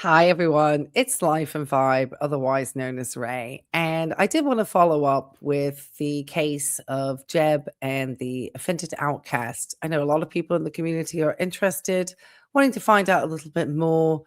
Hi, everyone. It's Life and Vibe, otherwise known as Ray. And I did want to follow up with the case of Jeb and the offended outcast. I know a lot of people in the community are interested, wanting to find out a little bit more,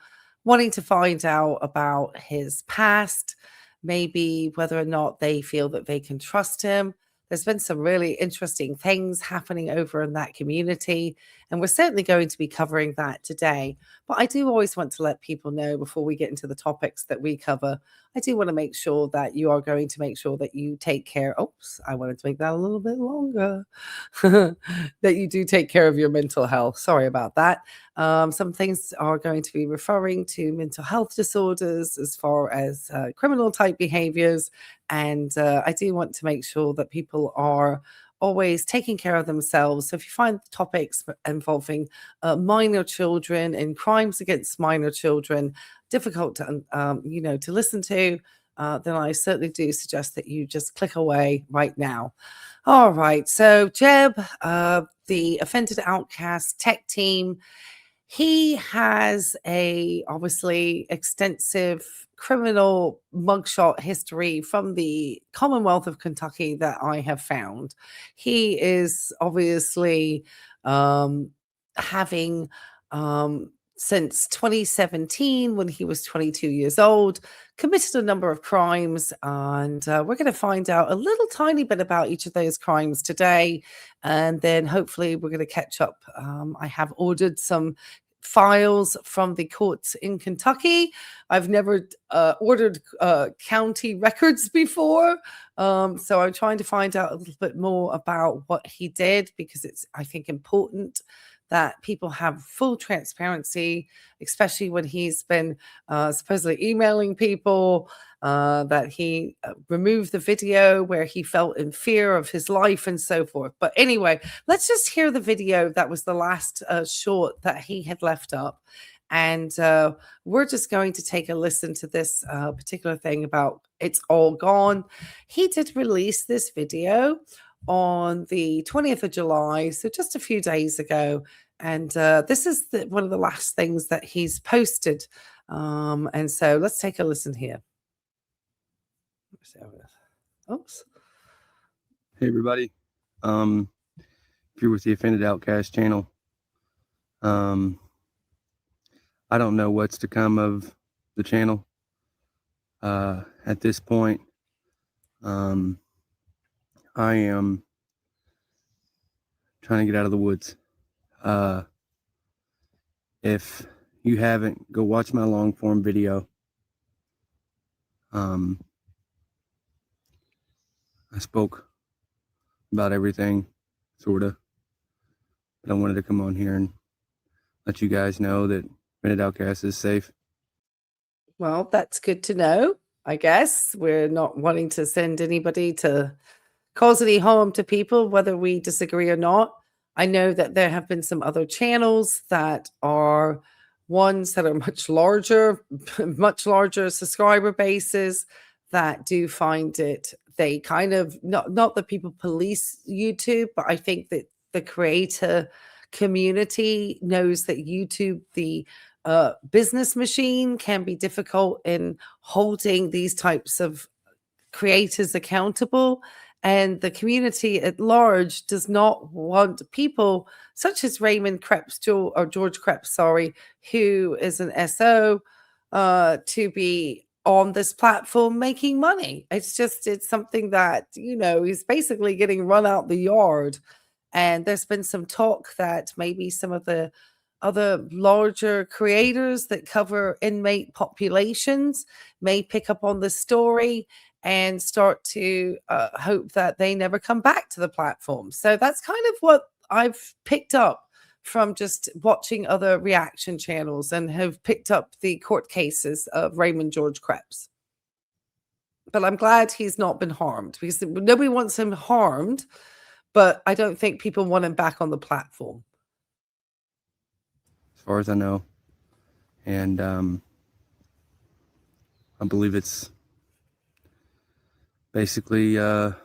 wanting to find out about his past, maybe whether or not they feel that they can trust him. There's been some really interesting things happening over in that community, and we're certainly going to be covering that today. But I do always want to let people know before we get into the topics that we cover. I do want to make sure that you are going to make sure that you take care. Oops, I wanted to make that a little bit longer. That you do take care of your mental health. Sorry about that. Some things are going to be referring to mental health disorders as far as criminal type behaviors. And I do want to make sure that people are always taking care of themselves. So if you find topics involving minor children and crimes against minor children difficult to to listen to, then I certainly do suggest that you just click away right now. All right, so Jeb, the offended outcast tech team, he has a obviously extensive criminal mugshot history from the Commonwealth of Kentucky that I have found. He is obviously um, having since 2017, when he was 22 years old, committed a number of crimes, and we're going to find out a little tiny bit about each of those crimes today, and then hopefully we're going to catch up. I have ordered some files from the courts in Kentucky. I've never ordered county records before. So I'm trying to find out a little bit more about what he did, because it's, I think, important that people have full transparency, especially when he's been supposedly emailing people, that he removed the video where he felt in fear of his life and so forth. But anyway, let's just hear the video. That was the last short that he had left up. And we're just going to take a listen to this particular thing about it's all gone. He did release this video on the 20th of July, so just a few days ago. And this is one of the last things that he's posted. And so let's take a listen here. Oops. Hey everybody. If you're with the Offended Outcast channel, I don't know what's to come of the channel at this point. I am trying to get out of the woods. If you haven't, go watch my long form video. I spoke about everything, sort of, but I wanted to come on here and let you guys know that Offended Outcast is safe. Well, that's good to know. I guess we're not wanting to send anybody to cause any harm to people, whether we disagree or not. I know that there have been some other channels that are ones that are much larger, much larger subscriber bases, that do find it. They kind of, not that people police YouTube, but I think that the creator community knows that YouTube, the business machine, can be difficult in holding these types of creators accountable, and the community at large does not want people such as Raymond Krebs, or George Krebs, sorry, who is an SO, to be on this platform making money. It's something that, he's basically getting run out the yard. And there's been some talk that maybe some of the other larger creators that cover inmate populations may pick up on the story and start to hope that they never come back to the platform. So that's kind of what I've picked up from just watching other reaction channels, and have picked up the court cases of Raymond George Krebs. But I'm glad he's not been harmed, because nobody wants him harmed, but I don't think people want him back on the platform, as far as I know. And I believe it's basically a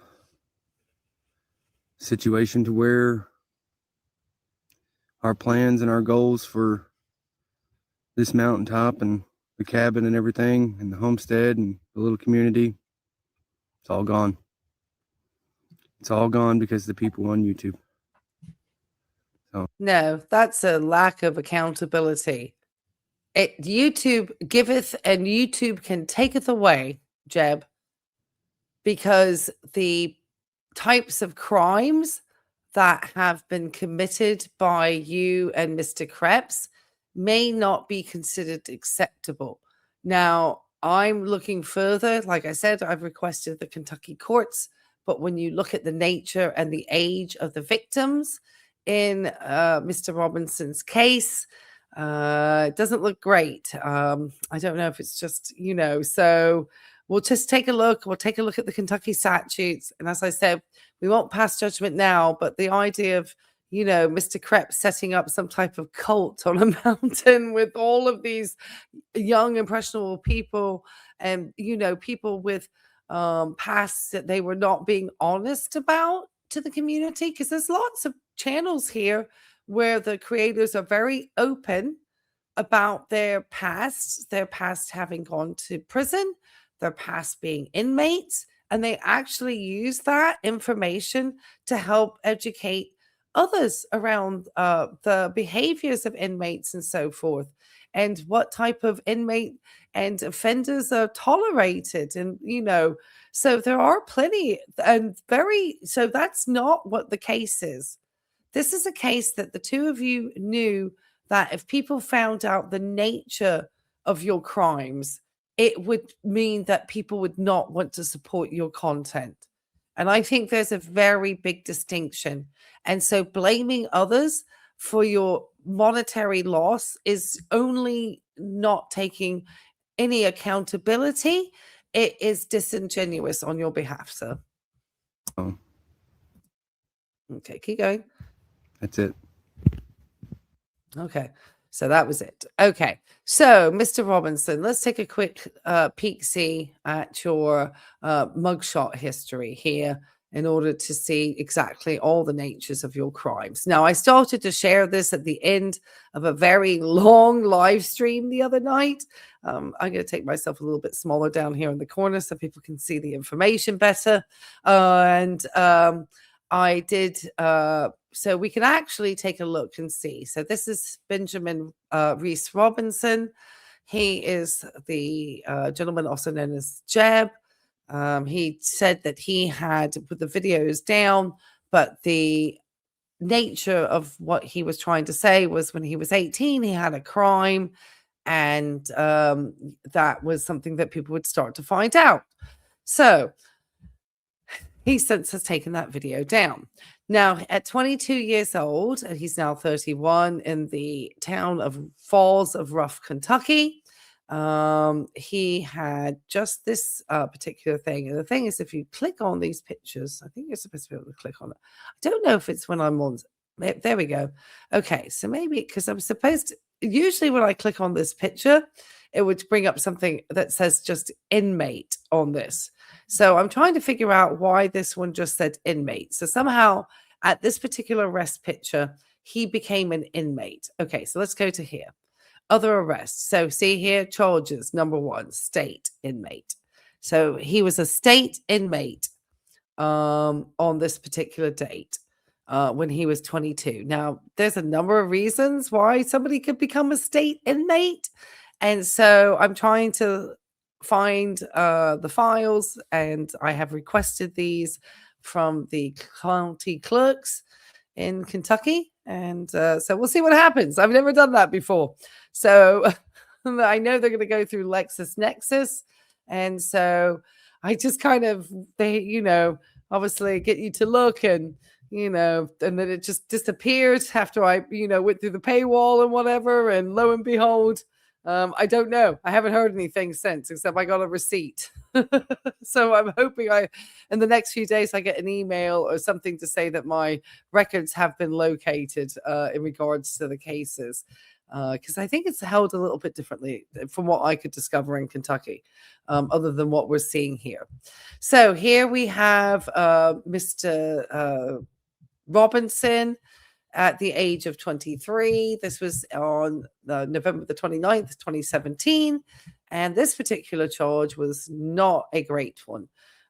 situation to where our plans and our goals for this mountaintop and the cabin and everything, and the homestead and the little community. It's all gone. It's all gone because of the people on YouTube. No, that's a lack of accountability. YouTube giveth and YouTube can taketh away, Jeb, because the types of crimes that have been committed by you and Mr. Krebs may not be considered acceptable. Now, I'm looking further. Like I said, I've requested the Kentucky courts, but when you look at the nature and the age of the victims in Mr. Robinson's case, it doesn't look great. I don't know if it's just, so we'll just take a look. We'll take a look at the Kentucky statutes. And as I said, we won't pass judgment now, but the idea of, Mr. Krebs setting up some type of cult on a mountain with all of these young, impressionable people and, people with pasts that they were not being honest about to the community. Because there's lots of channels here where the creators are very open about their past having gone to prison, their past being inmates, and they actually use that information to help educate others around the behaviors of inmates and so forth, and what type of inmate and offenders are tolerated. And, so there are plenty and so that's not what the case is. This is a case that the two of you knew that if people found out the nature of your crimes, it would mean that people would not want to support your content. And I think there's a very big distinction. And so blaming others for your monetary loss is only not taking any accountability. It is disingenuous on your behalf, sir. Oh, Okay, keep going. that's it. Okay, so that was it. Okay, so Mr. Robinson, let's take a quick peek-see at your mugshot history here in order to see exactly all the natures of your crimes. Now, I started to share this at the end of a very long live stream the other night. I'm going to take myself a little bit smaller down here in the corner so people can see the information better. I did, so we can actually take a look and see. So this is Benjamin Reese Robinson. He is the gentleman also known as Jeb. He said that he had put the videos down, but the nature of what he was trying to say was when he was 18, he had a crime, and that was something that people would start to find out. So he since has taken that video down. Now, at 22 years old, and he's now 31 in the town of Falls of Rough, Kentucky, he had just this particular thing. And the thing is, if you click on these pictures, I think you're supposed to be able to click on it. I don't know if it's when I'm on. There we go. Okay, so maybe because I'm supposed to, usually when I click on this picture, it would bring up something that says just inmate on this. So I'm trying to figure out why this one just said inmate. So somehow at this particular arrest picture, he became an inmate. Okay, so let's go to here. Other arrests. So see here, charges. Number 1, state inmate. So he was a state inmate on this particular date when he was 22. Now, there's a number of reasons why somebody could become a state inmate. And so I'm trying to find the files, and I have requested these from the county clerks in Kentucky. And so we'll see what happens. I've never done that before. So I know they're going to go through LexisNexis. And so I just kind of, obviously get you to look and then it just disappeared after I, went through the paywall and whatever. And lo and behold, I don't know. I haven't heard anything since, except I got a receipt. So I'm hoping in the next few days, I get an email or something to say that my records have been located in regards to the cases. Because I think it's held a little bit differently from what I could discover in Kentucky, other than what we're seeing here. So here we have Mr. Robinson. at the age of 23. This was on November the 29th, 2017. And this particular charge was not a great one.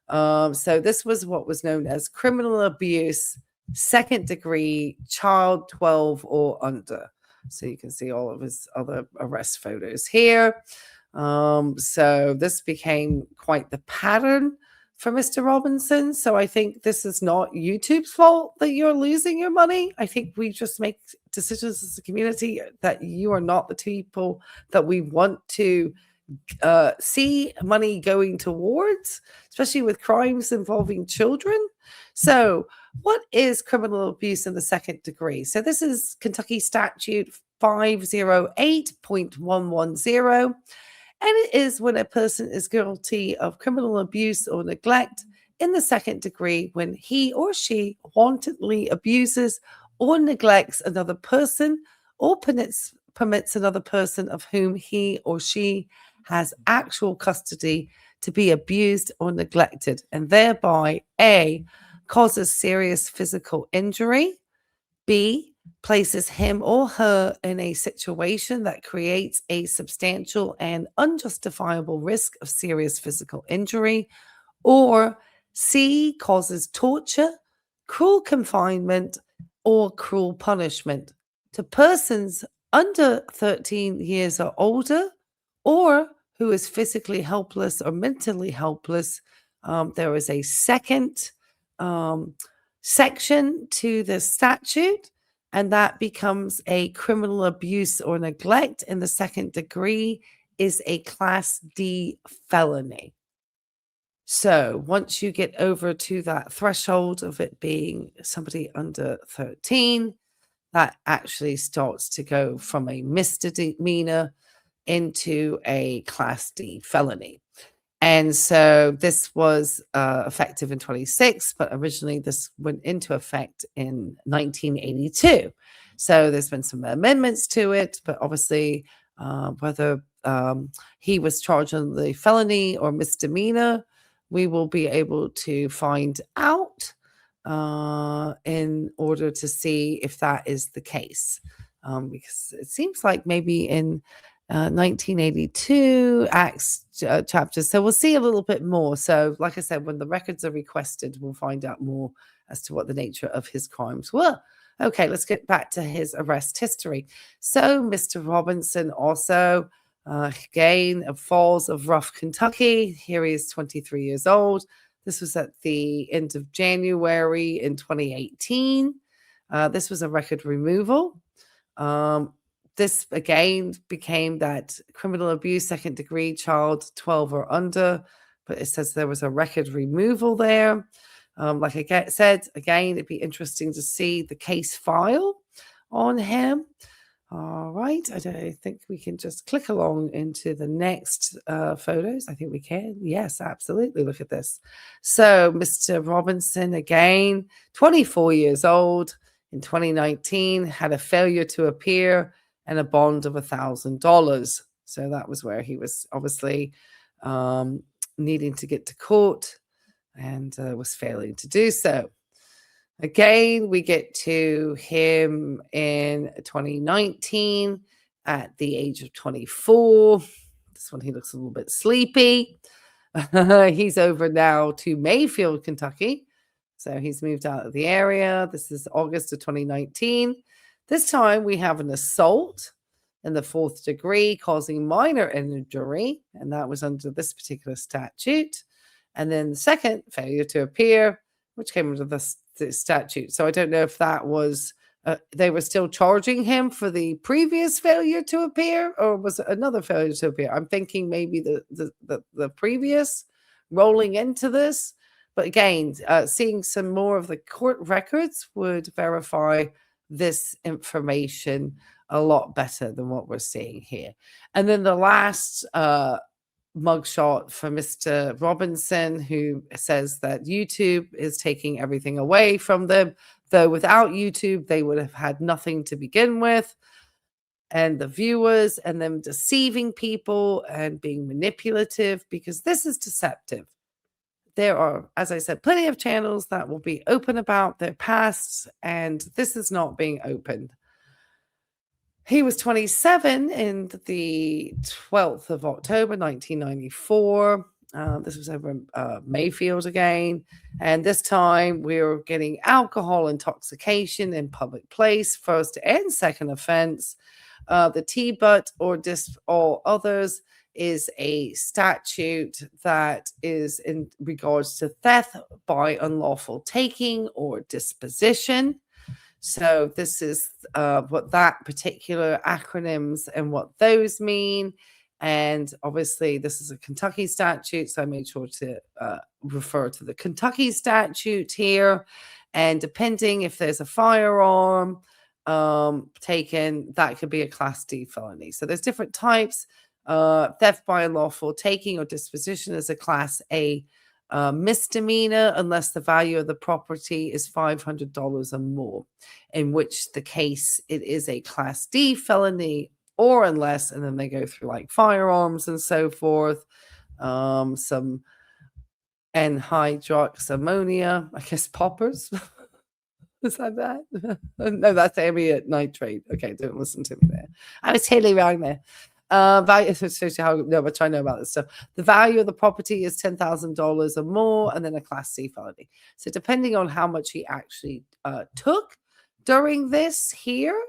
So this was what was known as criminal abuse, second degree, child 12 or under. So you can see all of his other arrest photos here. So this became quite the pattern for Mr. Robinson. So I think this is not YouTube's fault that you're losing your money. I think we just make decisions as a community that you are not the people that we want to see money going towards, especially with crimes involving children. So what is criminal abuse in the second degree? So this is Kentucky Statute 508.110. And it is when a person is guilty of criminal abuse or neglect in the second degree when he or she wantonly abuses or neglects another person or permits another person of whom he or she has actual custody to be abused or neglected, and thereby A, causes serious physical injury, B, places him or her in a situation that creates a substantial and unjustifiable risk of serious physical injury, or C, causes torture, cruel confinement, or cruel punishment to persons under 13 years or older, or who is physically helpless or mentally helpless. There is a second section to the statute, and that becomes a criminal abuse or neglect in the second degree is a Class D felony. So once you get over to that threshold of it being somebody under 13, that actually starts to go from a misdemeanor into a Class D felony. And so this was effective in 26, but originally this went into effect in 1982. So there's been some amendments to it, but obviously whether he was charged on the felony or misdemeanor, we will be able to find out in order to see if that is the case. Because it seems like maybe in 1982 Acts chapters. So we'll see a little bit more. So, like I said, when the records are requested, we'll find out more as to what the nature of his crimes were. Okay, let's get back to his arrest history. So, Mr. Robinson also, again, of Falls of Rough, Kentucky. Here he is, 23 years old. This was at the end of January in 2018. This was a record removal. This again became that criminal abuse, second degree, child 12 or under, but it says there was a record removal there. Like I said, again, it'd be interesting to see the case file on him. All right, I think we can just click along into the next photos. I think we can. Yes, absolutely. Look at this. So Mr. Robinson, again, 24 years old in 2019, had a failure to appear and a bond of $1,000. So that was where he was obviously needing to get to court and was failing to do so. Again, we get to him in 2019 at the age of 24. This one, he looks a little bit sleepy. He's over now to Mayfield, Kentucky. So he's moved out of the area. This is August of 2019. This time we have an assault in the fourth degree causing minor injury, and that was under this particular statute. And then the second, failure to appear, which came under the statute. So I don't know if that was, they were still charging him for the previous failure to appear, or was it another failure to appear? I'm thinking maybe the previous rolling into this. But again, seeing some more of the court records would verify this information a lot better than what we're seeing here. And then the last mugshot for Mr. Robinson, who says that YouTube is taking everything away from them, though without YouTube, they would have had nothing to begin with. And the viewers, and them deceiving people and being manipulative, because this is deceptive. there are, as I said, plenty of channels that will be open about their pasts, and this is not being opened. He was 27 in the 12th of October, 1994. This was over in Mayfield again. And this time we were getting alcohol intoxication in public place, first and second offense. The T-but or all others is a statute that is in regards to theft by unlawful taking or disposition. So this is what that particular acronyms and what those mean. And obviously, this is a Kentucky statute, so I made sure to refer to the Kentucky statute here. And depending if there's a firearm taken, that could be a Class D felony. So there's different types. Theft by unlawful taking or disposition is a Class A misdemeanor unless the value of the property is $500 or more, in which the case it is a Class D felony, or unless, and then they go through like firearms and so forth, some anhydrous ammonia, I guess poppers. Is that? No, that's ambient nitrate. Okay, don't listen to me there. I was totally wrong there. Value shows you how much I know about this stuff. The value of the property is $10,000 or more, and then a Class C felony. So depending on how much he actually took during this here,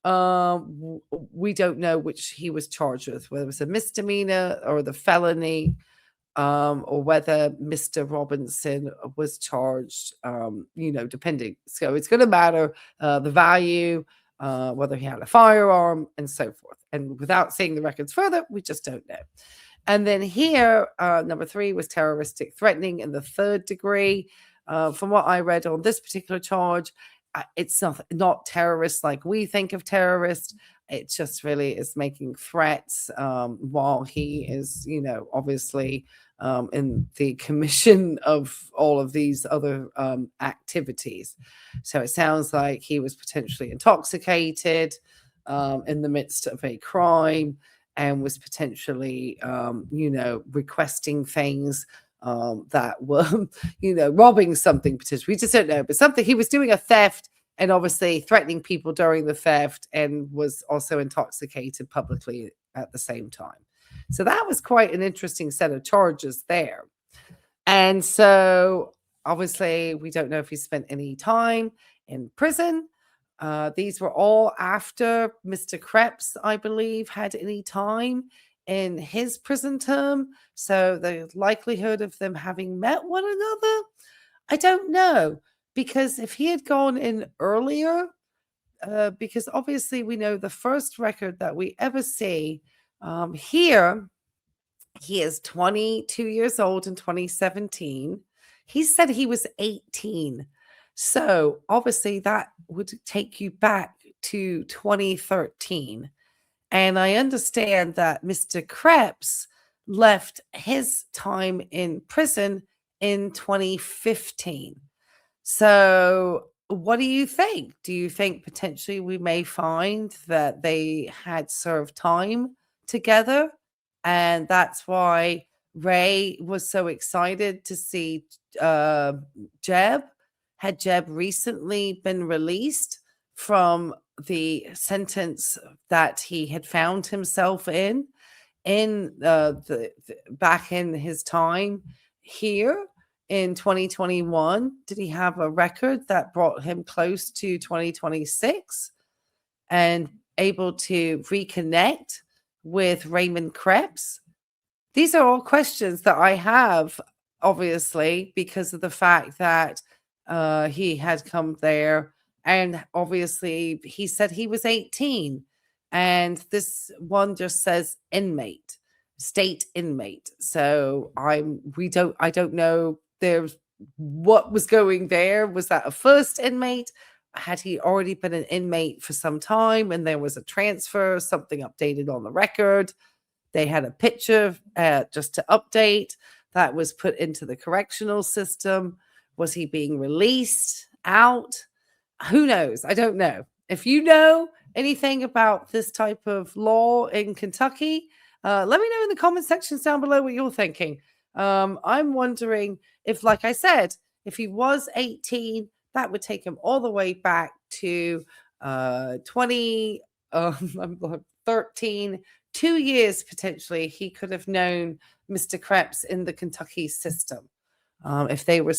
we don't know which he was charged with, whether it was a misdemeanor or the felony, or whether Mr. Robinson was charged, depending. So it's going to matter the value, whether he had a firearm, and so forth. And without seeing the records further, we just don't know. And then here, number 3 was terroristic threatening in the 3rd degree. From what I read on this particular charge, it's not terrorist like we think of terrorist. It just really is making threats while he is, obviously in the commission of all of these other activities. So it sounds like he was potentially intoxicated in the midst of a crime and was potentially, requesting things that were, robbing something potentially. We just don't know, but something he was doing a theft and obviously threatening people during the theft and was also intoxicated publicly at the same time. So that was quite an interesting set of charges there. And so obviously we don't know if he spent any time in prison. These were all after Mr. Krebs, I believe, had any time in his prison term. So the likelihood of them having met one another, I don't know. Because if he had gone in earlier, because obviously we know the first record that we ever see here, he is 22 years old in 2017. He said he was 18. So obviously that would take you back to 2013. And I understand that Mr. Krebs left his time in prison in 2015. So what do you think? Do you think potentially we may find that they had served time together? And that's why Ray was so excited to see Jeb. Had Jeb recently been released from the sentence that he had found himself in back in his time here in 2021? Did he have a record that brought him close to 2026 and able to reconnect with Raymond Krebs? These are all questions that I have, obviously, because of the fact that he had come there, and obviously he said he was 18, and this one just says inmate, state inmate. So I don't know there's what was going there. Was that a first inmate? Had he already been an inmate for some time and there was a transfer, something updated on the record? They had a picture just to update that was put into the correctional system. Was he being released out? Who knows? I don't know. If you know anything about this type of law in Kentucky, let me know in the comment sections down below what you're thinking. I'm wondering if, like I said, if he was 18, that would take him all the way back to 13, 2 years potentially. He could have known Mr. Krebs in the Kentucky system if they were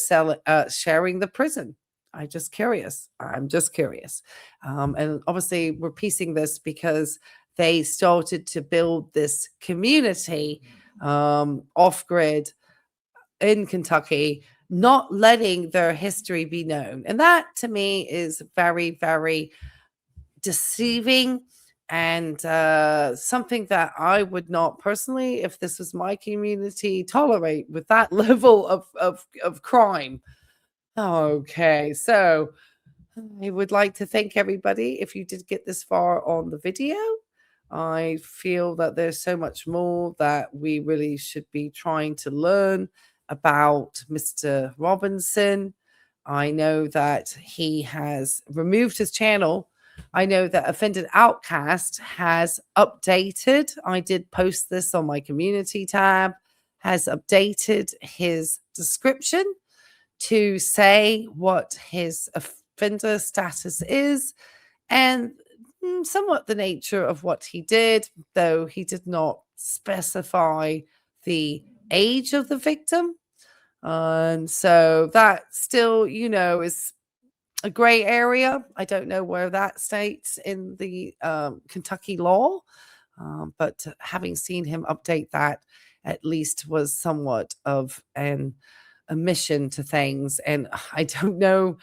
sharing the prison. I'm just curious. And obviously, we're piecing this because they started to build this community off grid in Kentucky, not letting their history be known. And that to me is very, very deceiving and something that I would not personally, if this was my community, tolerate with that level of crime. Okay, so I would like to thank everybody if you did get this far on the video. I feel that there's so much more that we really should be trying to learn about Mr. Robinson. I know that he has removed his channel. I know that Offended Outcast has updated. I did post this on my community tab, has updated his description to say what his offender status is and somewhat the nature of what he did, though he did not specify the age of the victim. And so that still, is a gray area. I don't know where that states in the Kentucky law, but having seen him update that at least was somewhat of an omission to things. And I don't know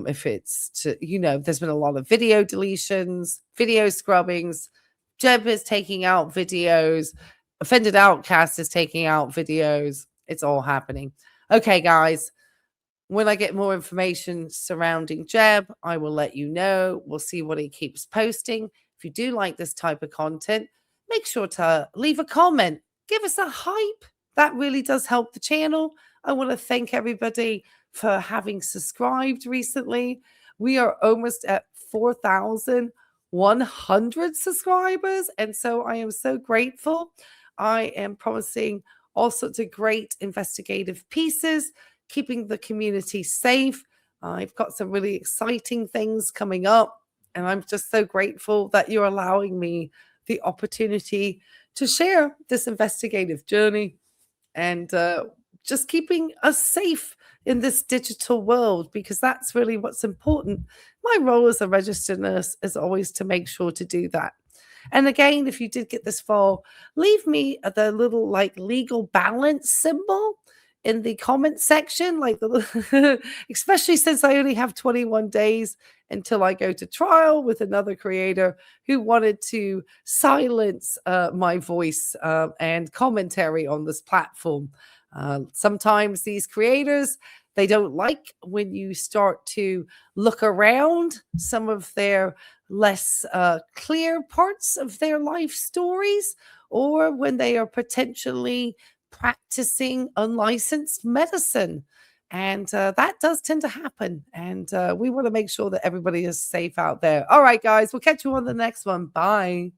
if it's there's been a lot of video deletions, video scrubbings. Jeb is taking out videos. Offended Outcast is taking out videos. It's all happening. Okay, guys. When I get more information surrounding Jeb, I will let you know. We'll see what he keeps posting. If you do like this type of content, make sure to leave a comment. Give us a hype. That really does help the channel. I want to thank everybody for having subscribed recently. We are almost at 4,100 subscribers. And so I am so grateful. I am promising all sorts of great investigative pieces, keeping the community safe. I've got some really exciting things coming up. And I'm just so grateful that you're allowing me the opportunity to share this investigative journey and just keeping us safe in this digital world, because that's really what's important. My role as a registered nurse is always to make sure to do that. And again, if you did get this far, leave me the little legal balance symbol in the comment section, especially since I only have 21 days until I go to trial with another creator who wanted to silence my voice and commentary on this platform. Sometimes these creators, they don't like when you start to look around some of their less clear parts of their life stories, or when they are potentially practicing unlicensed medicine. And that does tend to happen. And we want to make sure that everybody is safe out there. All right, guys, we'll catch you on the next one. Bye.